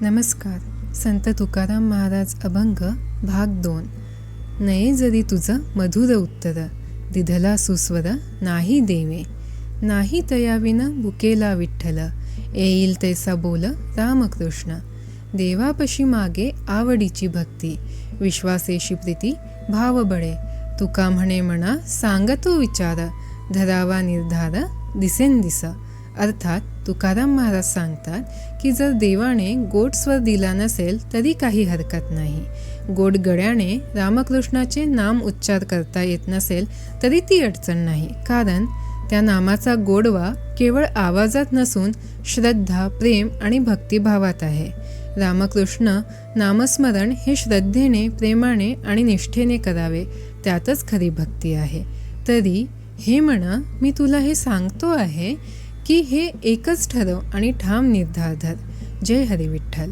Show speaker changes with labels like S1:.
S1: नमस्कार. संत तुकाराम महाराज अभंग भाग 2. नये जरी तुझं मधुर उत्तर, दिधला सुस्वर नाही देवे. नाही तयाविन बुकेला विठ्ठल, येईल तैसा बोल रामकृष्ण. देवापशी मागे आवडीची भक्ती, विश्वासेशी प्रीती भाव बळे. तुका म्हणे म्हणा सांगतो विचार, धरावा निर्धार दिसेंदिस. अर्थात तुकाराम महाराज सांगतात की जर देवाने गोड स्वर दिला नसेल तरी काही हरकत नाही. गोड गळ्याने रामकृष्णाचे नाम उच्चार करता येत नसेल तरी ती अडचण नाही, कारण त्या नामाचा गोडवा केवळ आवाजात नसून श्रद्धा, प्रेम आणि भक्तिभावात आहे. रामकृष्ण नामस्मरण हे श्रद्धेने, प्रेमाने आणि निष्ठेने करावे, त्यातच खरी भक्ती आहे. तरी हे म्हणा, मी तुला हे सांगतो आहे की हे एकच ठरव आणि ठाम निर्धार धर. जय हरी विठ्ठल.